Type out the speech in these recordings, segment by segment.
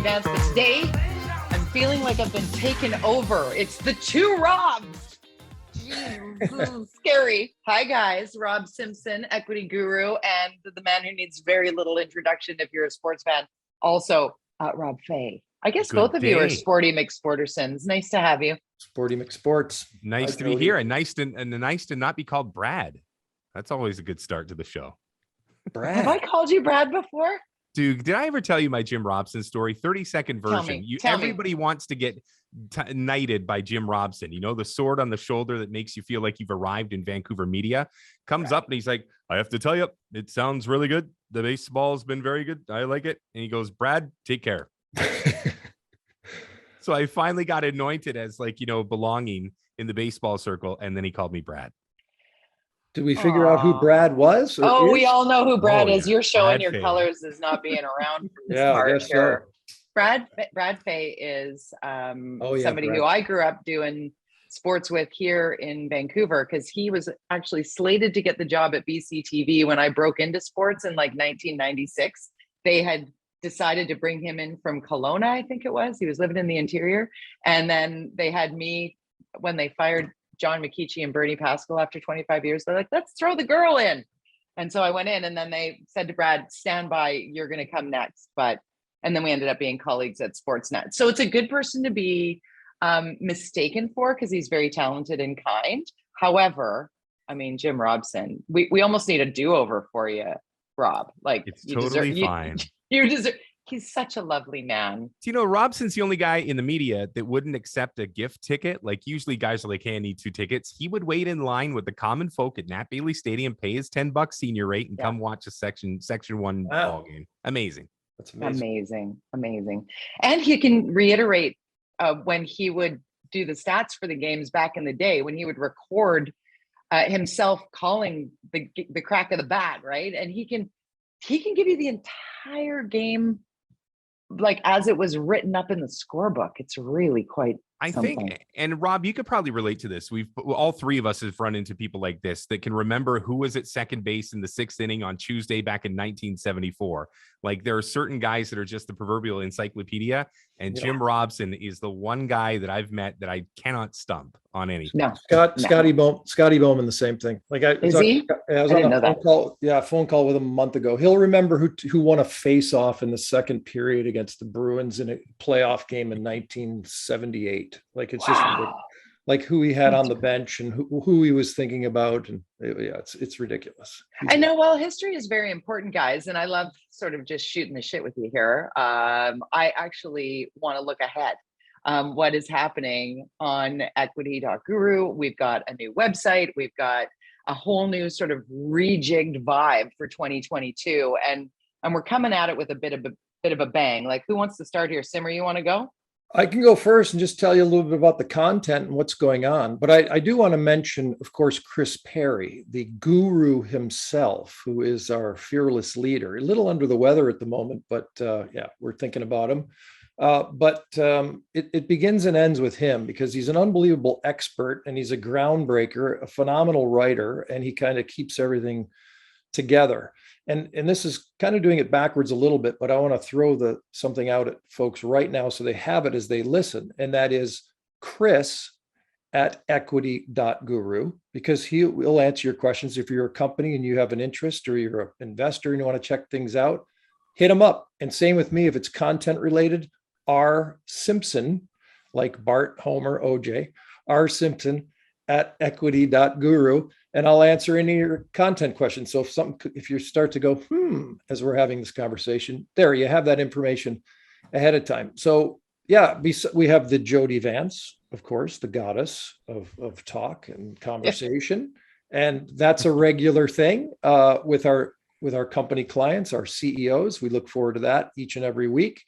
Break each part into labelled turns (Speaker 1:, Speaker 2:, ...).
Speaker 1: Vance, but today I'm feeling like I've been taken over. It's the two Robs. Jeez, this is scary. Hi guys, Rob Simpson, Equity Guru, and the man who needs very little introduction if you're a sports fan. Also, Rob Fay. I guess
Speaker 2: Good
Speaker 1: both of you are
Speaker 2: day.
Speaker 1: Sporty McSportersons. Nice to have you.
Speaker 3: Sporty McSports.
Speaker 2: Nice to be here, and nice to not be called Brad. That's always a good start to the show.
Speaker 3: Brad.
Speaker 1: Have I called you Brad before?
Speaker 2: Dude, did I ever tell you my Jim Robson story? 30-second version. Everybody wants to get knighted by Jim Robson. You know, the sword on the shoulder that makes you feel like you've arrived in Vancouver media. Comes up and he's like, I have to tell you, it sounds really good. The baseball has been very good. I like it. And he goes, Brad, take care. So I finally got anointed as belonging in the baseball circle. And then he called me Brad.
Speaker 3: Did we figure out who Brad was?
Speaker 1: We all know who Brad is.
Speaker 2: Yeah.
Speaker 1: You're showing
Speaker 2: Brad
Speaker 1: your
Speaker 2: Fay.
Speaker 1: colors as not being around for this
Speaker 3: Yeah, I
Speaker 1: part
Speaker 3: guess
Speaker 1: here.
Speaker 3: so.
Speaker 1: Brad Fay is somebody
Speaker 3: Brad.
Speaker 1: who I grew up doing sports with here in Vancouver, because he was actually slated to get the job at BCTV when I broke into sports in like 1996. They had decided to bring him in from Kelowna, I think it was. He was living in the interior. And then they had me when they fired John McKeechee and Bernie Pascal after 25 years. They're like, let's throw the girl in. And so I went in, and then they said to Brad, stand by, you're going to come next. And then we ended up being colleagues at Sportsnet. So it's a good person to be mistaken for, because he's very talented and kind. However, I mean, Jim Robson, we almost need a do-over for you, Rob. Like,
Speaker 2: It's totally fine.
Speaker 1: You deserve. He's such a lovely man.
Speaker 2: Do you know, Robson's the only guy in the media that wouldn't accept a gift ticket? Like, usually guys are like, hey, I need 2 tickets. He would wait in line with the common folk at Nat Bailey Stadium, pay his $10 senior rate, and come watch a section 1 ball game. Amazing.
Speaker 3: That's amazing.
Speaker 1: Amazing. And he can reiterate when he would do the stats for the games back in the day, when he would record himself calling the crack of the bat, right? And he can give you the entire game like as it was written up in the scorebook. It's really quite something.
Speaker 2: Think, and Rob, you could probably relate to this. All three of us have run into people like this that can remember who was at second base in the 6th inning on Tuesday back in 1974. Like, there are certain guys that are just the proverbial encyclopedia, and Jim Robson is the one guy that I've met that I cannot stump on anything.
Speaker 1: No,
Speaker 3: Scotty Bowman, the same thing. Like, I was on a phone call with him a month ago. He'll remember who won a face-off in the second period against the Bruins in a playoff game in 1978. Like, it's just like who he had on the bench and who he was thinking about. And it's ridiculous.
Speaker 1: I know. Well, history is very important, guys. And I love sort of just shooting the shit with you here. I actually want to look ahead. What is happening on Equity.Guru. We've got a new website. We've got a whole new sort of rejigged vibe for 2022. And we're coming at it with a bit of a bang. Like, who wants to start here? Simmer, you want to go?
Speaker 3: I can go first and just tell you a little bit about the content and what's going on. But I do want to mention, of course, Chris Perry, the guru himself, who is our fearless leader. A little under the weather at the moment, but we're thinking about him. But it begins and ends with him, because he's an unbelievable expert and he's a groundbreaker, a phenomenal writer, and he kind of keeps everything together. And this is kind of doing it backwards a little bit, but I want to throw something out at folks right now so they have it as they listen. And that is Chris at Equity.Guru, because he will answer your questions. If you're a company and you have an interest, or you're an investor and you want to check things out, hit him up. And same with me, if it's content related, R Simpson, like Bart, Homer, OJ, R Simpson at Equity.Guru, and I'll answer any of your content questions. So if you start to go, as we're having this conversation, there you have that information ahead of time. So we have the Jody Vance, of course, the goddess of talk and conversation. And that's a regular thing with our company clients, our CEOs. We look forward to that each and every week.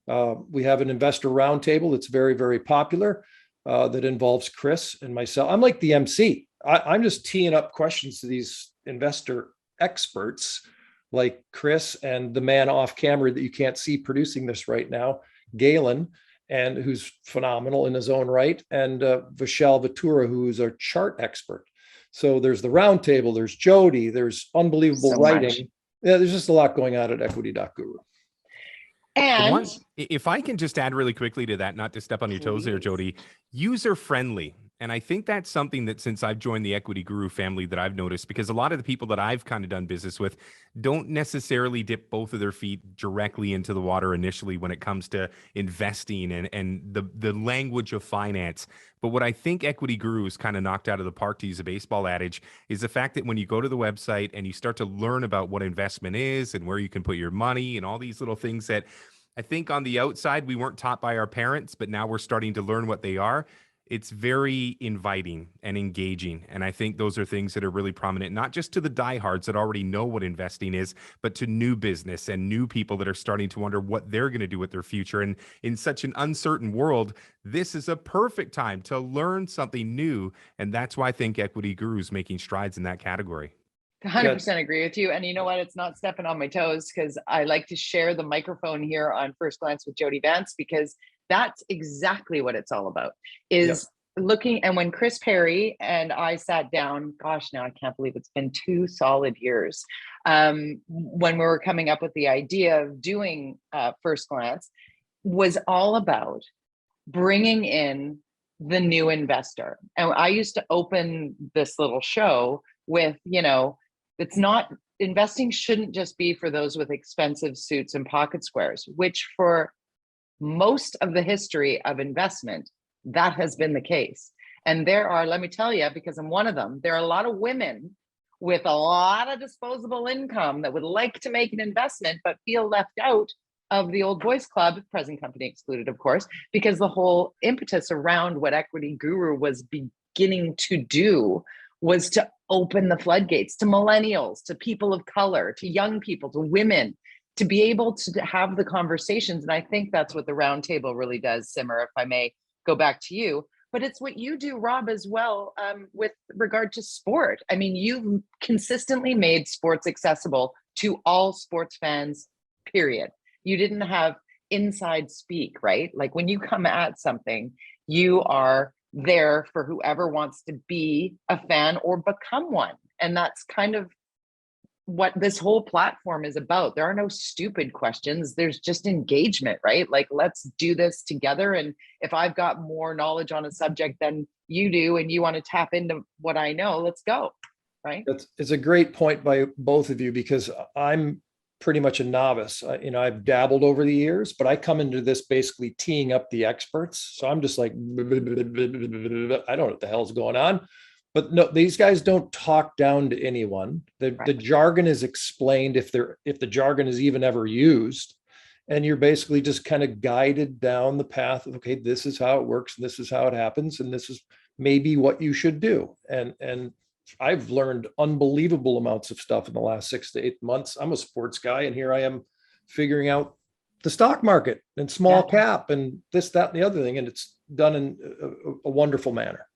Speaker 3: We have an investor roundtable that's very, very popular that involves Chris and myself. I'm like the MC. I'm just teeing up questions to these investor experts like Chris and the man off camera that you can't see producing this right now, Galen, and who's phenomenal in his own right, and Vishal Vatura, who's our chart expert. So there's the roundtable, there's Jody, there's unbelievable writing. Yeah, there's just a lot going on at Equity.Guru.
Speaker 1: And
Speaker 2: if I can just add really quickly to that, not to step on your toes there, Jody, user friendly. And I think that's something that since I've joined the Equity Guru family that I've noticed, because a lot of the people that I've kind of done business with don't necessarily dip both of their feet directly into the water initially when it comes to investing and the language of finance. But what I think Equity Guru has kind of knocked out of the park, to use a baseball adage, is the fact that when you go to the website and you start to learn about what investment is and where you can put your money and all these little things that I think on the outside we weren't taught by our parents, but now we're starting to learn what they are. It's very inviting and engaging. And I think those are things that are really prominent, not just to the diehards that already know what investing is, but to new business and new people that are starting to wonder what they're going to do with their future. And in such an uncertain world, this is a perfect time to learn something new. And that's why I think Equity Guru is making strides in that category.
Speaker 1: 100% agree with you. And you know what? It's not stepping on my toes because I like to share the microphone here on First Glance with Jody Vance, because that's exactly what it's all about, is looking. And when Chris Perry and I sat down, gosh, now I can't believe it's been 2 solid years, when we were coming up with the idea of doing First Glance, was all about bringing in the new investor. And I used to open this little show with, it's not, investing shouldn't just be for those with expensive suits and pocket squares, which for most of the history of investment, that has been the case. And there are, let me tell you, because I'm one of them, there are a lot of women with a lot of disposable income that would like to make an investment, but feel left out of the old boys club, present company excluded, of course, because the whole impetus around what Equity Guru was beginning to do was to open the floodgates to millennials, to people of color, to young people, to women, to be able to have the conversations. And I think that's what the roundtable really does, Simmer, if I may go back to you. But it's what you do, Rob, as well, with regard to sport. I mean, you've consistently made sports accessible to all sports fans, period. You didn't have inside speak, right? Like when you come at something, you are there for whoever wants to be a fan or become one. And that's kind of what this whole platform is about. There are no stupid questions. There's just engagement, right? Like, let's do this together. And if I've got more knowledge on a subject than you do, and you want to tap into what I know, let's go, right?
Speaker 3: It's a great point by both of you, because I'm pretty much a novice. I've dabbled over the years, but I come into this basically teeing up the experts. So I'm just like, I don't know what the hell's going on. But no, these guys don't talk down to anyone. The jargon is explained if the jargon is even ever used. And you're basically just kind of guided down the path of, okay, this is how it works, and this is how it happens, and this is maybe what you should do. And I've learned unbelievable amounts of stuff in the last 6 to 8 months. I'm a sports guy, and here I am figuring out the stock market and small cap and this, that, and the other thing. And it's done in a wonderful manner.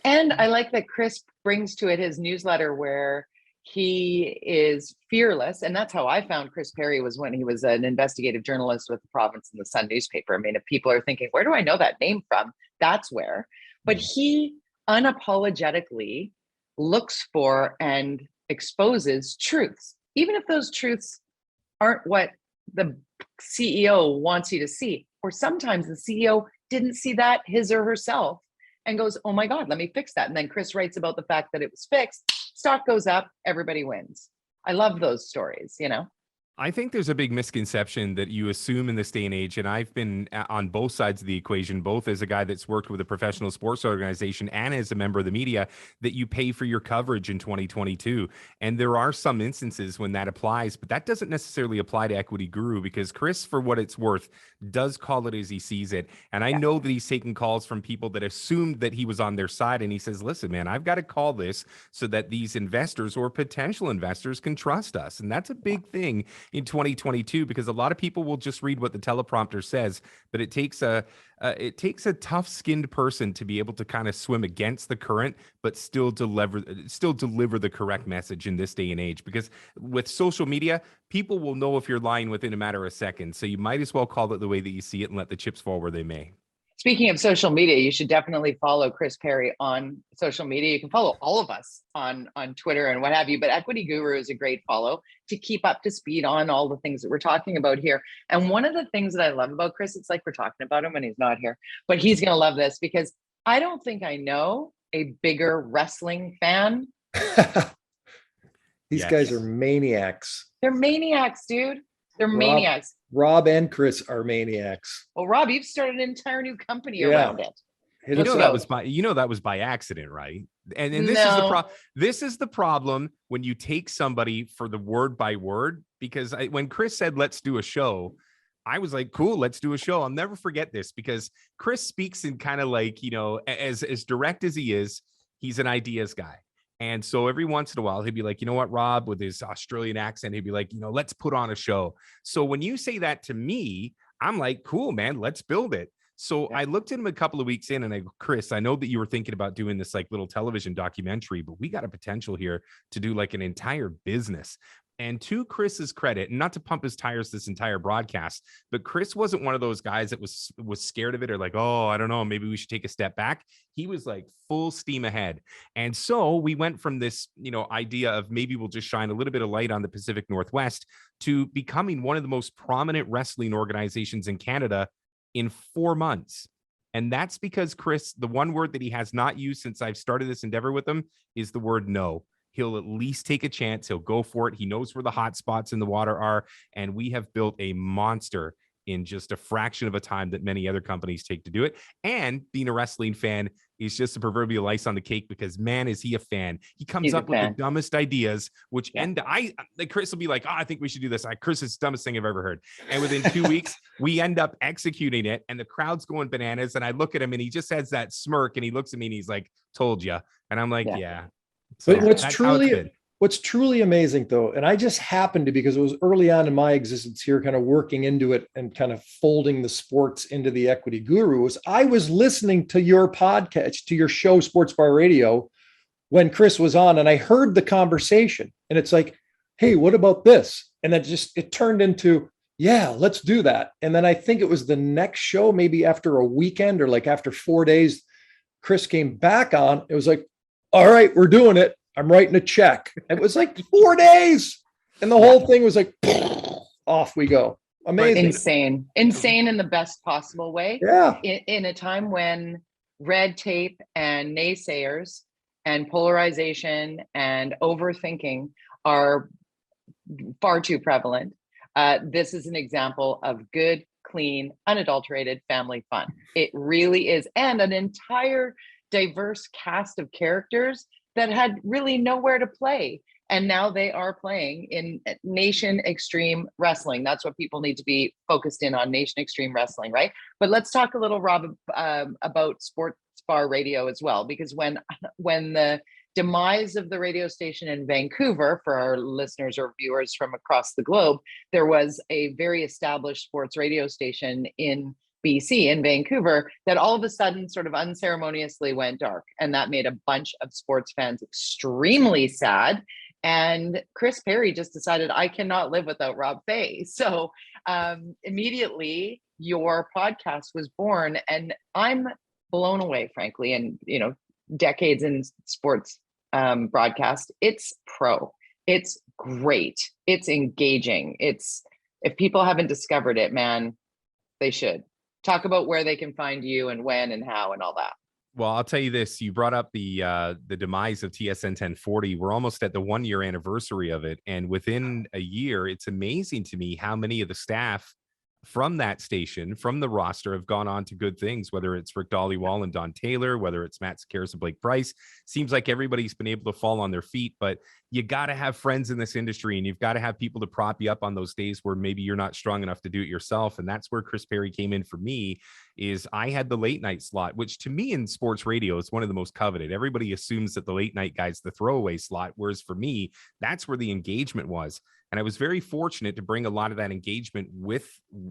Speaker 1: And I like that Chris brings to it his newsletter where he is fearless. And that's how I found Chris Perry, was when he was an investigative journalist with the Province and the Sun newspaper. I mean, if people are thinking, where do I know that name from? That's where. But he unapologetically looks for and exposes truths, even if those truths aren't what the CEO wants you to see. Or sometimes the CEO didn't see that his or herself and goes, oh my God, let me fix that. And then Chris writes about the fact that it was fixed. Stock goes up, everybody wins. I love those stories,
Speaker 2: I think there's a big misconception that you assume in this day and age, and I've been on both sides of the equation, both as a guy that's worked with a professional sports organization and as a member of the media, that you pay for your coverage in 2022. And there are some instances when that applies, but that doesn't necessarily apply to Equity Guru, because Chris, for what it's worth, does call it as he sees it. And I know that he's taking calls from people that assumed that he was on their side, and he says, listen, man, I've got to call this so that these investors or potential investors can trust us. And that's a big thing in 2022, because a lot of people will just read what the teleprompter says, but it takes a tough-skinned person to be able to kind of swim against the current, but still deliver the correct message in this day and age. Because with social media, people will know if you're lying within a matter of seconds. So you might as well call it the way that you see it and let the chips fall where they may.
Speaker 1: Speaking of social media, you should definitely follow Chris Perry on social media. You can follow all of us on Twitter and what have you, but Equity Guru is a great follow to keep up to speed on all the things that we're talking about here. And one of the things that I love about Chris, it's like we're talking about him when he's not here, but he's going to love this because I don't think I know a bigger wrestling fan.
Speaker 3: These guys are maniacs.
Speaker 1: They're maniacs, dude. They're maniacs.
Speaker 3: Rob and Chris are maniacs.
Speaker 1: Well, Rob, you've started an entire new company around it.
Speaker 2: You know that was by accident, right? And this is the problem when you take somebody for the word by word, because when Chris said, let's do a show, I was like, cool, let's do a show. I'll never forget this because Chris speaks in kind of like, you know, as direct as he is, he's an ideas guy. And so every once in a while, he'd be like, you know what, Rob, with his Australian accent, he'd be like, you know, let's put on a show. So when you say that to me, I'm like, cool, man, let's build it. So I looked at him a couple of weeks in and I go, Chris, I know that you were thinking about doing this like little television documentary, but we got a potential here to do like an entire business. And to Chris's credit, and not to pump his tires this entire broadcast, but Chris wasn't one of those guys that was scared of it or like, oh, I don't know, maybe we should take a step back. He was like full steam ahead. And so we went from this, you know, idea of maybe we'll just shine a little bit of light on the Pacific Northwest to becoming one of the most prominent wrestling organizations in Canada in 4 months. And that's because Chris, the one word that he has not used since I've started this endeavor with him is the word no. He'll at least take a chance. He'll go for it. He knows where the hot spots in the water are. And we have built a monster in just a fraction of a time that many other companies take to do it. And being a wrestling fan is just a proverbial ice on the cake because, man, is he a fan. He comes up with the dumbest ideas, which Chris will be like, oh, I think we should do this. Chris, it's the dumbest thing I've ever heard. And within 2 weeks, we end up executing it and the crowd's going bananas. And I look at him and he just has that smirk and he looks at me and he's like, told you. And I'm like, yeah. So
Speaker 3: but what's truly amazing though, and I just happened to, because it was early on in my existence here, kind of working into it and kind of folding the sports into the Equity Guru, was I was listening to your podcast, to your show, Sports Bar Radio, when Chris was on, and I heard the conversation and it's like, hey, what about this? And it turned into, yeah, let's do that. And then I think it was the next show, maybe after a weekend or like after 4 days, Chris came back on. It was like, all right, we're doing it. I'm writing a check. It was like 4 days. And the whole thing was like, off we go. Amazing.
Speaker 1: Insane in the best possible way.
Speaker 3: Yeah.
Speaker 1: In a time when red tape and naysayers and polarization and overthinking are far too prevalent. This is an example of good, clean, unadulterated family fun. It really is. And an entire diverse cast of characters that had really nowhere to play. And now they are playing in Nation Extreme Wrestling. That's what people need to be focused in on, Nation Extreme Wrestling, right? But let's talk a little, Rob, about Sports Bar Radio as well, because when the demise of the radio station in Vancouver, for our listeners or viewers from across the globe, there was a very established sports radio station in BC, in Vancouver, that all of a sudden sort of unceremoniously went dark. And that made a bunch of sports fans extremely sad. And Chris Perry just decided, I cannot live without Rob Fay. So immediately your podcast was born, and I'm blown away, frankly. And, you know, decades in sports broadcast, it's pro, it's great, it's engaging. If people haven't discovered it, man, they should. Talk about where they can find you and when and how and all that.
Speaker 2: Well, I'll tell you this. You brought up the demise of TSN 1040. We're almost at the 1 year anniversary of it. And within a year, it's amazing to me how many of the staff from that station, from the roster, have gone on to good things, whether it's Rick Dollywall and Don Taylor, whether it's Matt Sekeres and Blake Price. Seems like everybody's been able to fall on their feet, but you got to have friends in this industry, and you've got to have people to prop you up on those days where maybe you're not strong enough to do it yourself. And that's where Chris Perry came in for me. Is I had the late night slot, which to me in sports radio is one of the most coveted. Everybody assumes that the late night guy's the throwaway slot, whereas for me, that's where the engagement was. And I was very fortunate to bring a lot of that engagement with,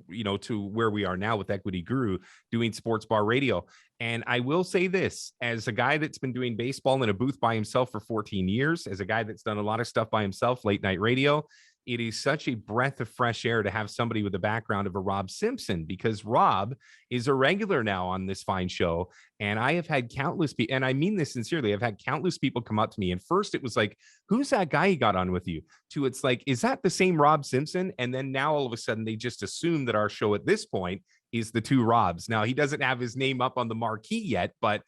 Speaker 2: you know, to where we are now with Equity Guru doing Sports Bar Radio. And I will say this, as a guy that's been doing baseball in a booth by himself for 14 years, as a guy that's done a lot of stuff by himself, late night radio, it is such a breath of fresh air to have somebody with the background of a Rob Simpson, because Rob is a regular now on this fine show. And I have had countless people, and I mean this sincerely, I've had countless people come up to me. And first it was like, who's that guy he got on with you? To it's like, is that the same Rob Simpson? And then now all of a sudden they just assume that our show at this point is the two Robs. Now, he doesn't have his name up on the marquee yet, but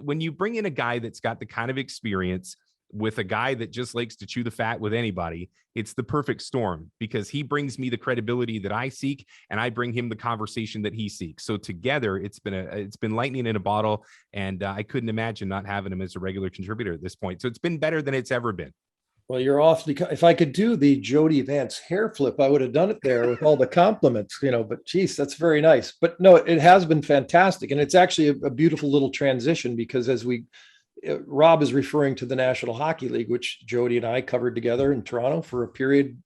Speaker 2: when you bring in a guy that's got the kind of experience with a guy that just likes to chew the fat with anybody, it's the perfect storm, because he brings me the credibility that I seek, and I bring him the conversation that he seeks. So together, it's been lightning in a bottle, and I couldn't imagine not having him as a regular contributor at this point. So it's been better than it's ever been.
Speaker 3: Well, you're awfully, if I could do the Jody Vance hair flip, I would have done it there with all the compliments, but geez, that's very nice. But no, it has been fantastic. And it's actually a beautiful little transition, because Rob is referring to the National Hockey League, which Jody and I covered together in Toronto for a period.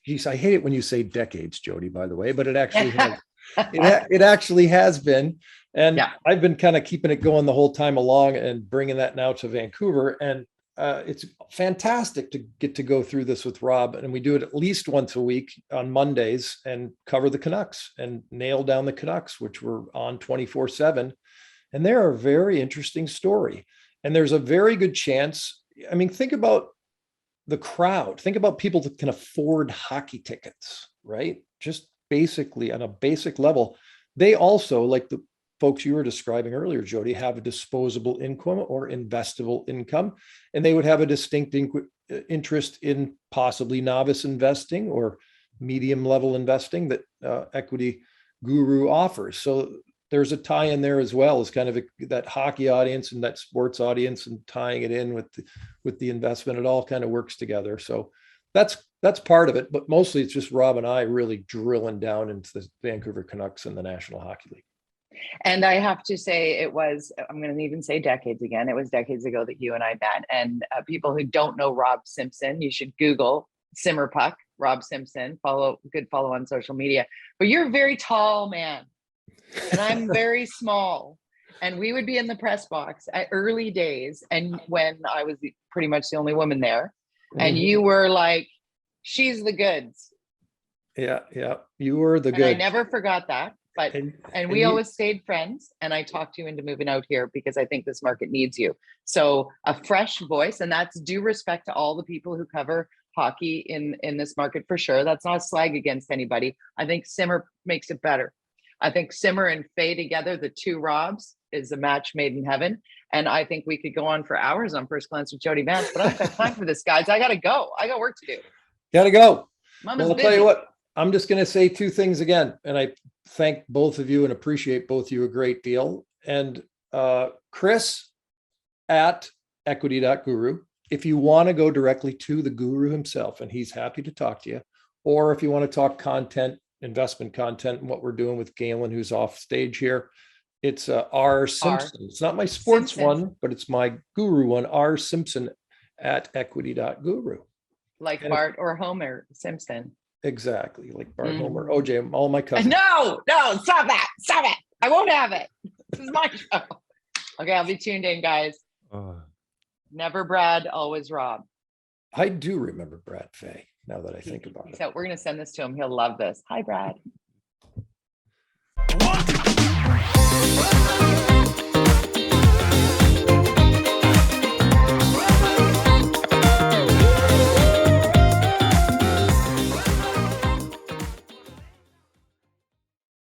Speaker 3: Geez, I hate it when you say decades, Jody, by the way, but it actually has, it actually has been. And I've been kind of keeping it going the whole time along and bringing that now to Vancouver. And it's fantastic to get to go through this with Rob. And we do it at least once a week on Mondays and cover the Canucks and nail down the Canucks, which we're on 24/7. And they're a very interesting story. And there's a very good chance. I mean, think about the crowd. Think about people that can afford hockey tickets, right? Just basically on a basic level. They also, like the folks you were describing earlier, Jody, have a disposable income or investable income, and they would have a distinct interest in possibly novice investing or medium level investing that Equity.Guru offers. So there's a tie in there as well, as kind of that hockey audience and that sports audience, and tying it in with the investment. It all kind of works together. So that's part of it, but mostly it's just Rob and I really drilling down into the Vancouver Canucks and the National Hockey League.
Speaker 1: And I have to say, I'm going to even say decades again. It was decades ago that you and I met. And people who don't know Rob Simpson, you should Google Simmerpuck, Rob Simpson, follow on social media. But you're a very tall man, and I'm very small. And we would be in the press box at early days. And when I was pretty much the only woman there, and you were like, she's the goods.
Speaker 3: Yeah. You were the good.
Speaker 1: I never forgot that. But and we always stayed friends, and I talked you into moving out here because I think this market needs you. So a fresh voice, and that's due respect to all the people who cover hockey in this market for sure. That's not a slag against anybody. I think Simmer makes it better. I think Simmer and Faye together, the two Robs, is a match made in heaven. And I think we could go on for hours on First Glance with Jody Vance, but I don't have time for this, guys. I got to go. I got work to do.
Speaker 3: Got to go.
Speaker 1: Mama's
Speaker 3: well, I'll
Speaker 1: busy.
Speaker 3: tell you what. I'm just going to say two things again, and I thank both of you and appreciate both of you a great deal. And Chris at Equity.Guru, if you want to go directly to the guru himself, and he's happy to talk to you, or if you want to talk content, investment content, and what we're doing with Galen, who's off stage here, it's R Simpson. It's not my sports one, but it's my guru one, R Simpson at Equity.Guru.
Speaker 1: Like Bart or Homer Simpson.
Speaker 3: Exactly, like Bart, Homer, OJ, all my cousins.
Speaker 1: No, stop that. Stop it. I won't have it. This is my show. Okay, I'll be tuned in, guys. Never Brad, always Rob.
Speaker 3: I do remember Brad Fay, now that I think about it.
Speaker 1: So we're going to send this to him. He'll love this. Hi, Brad.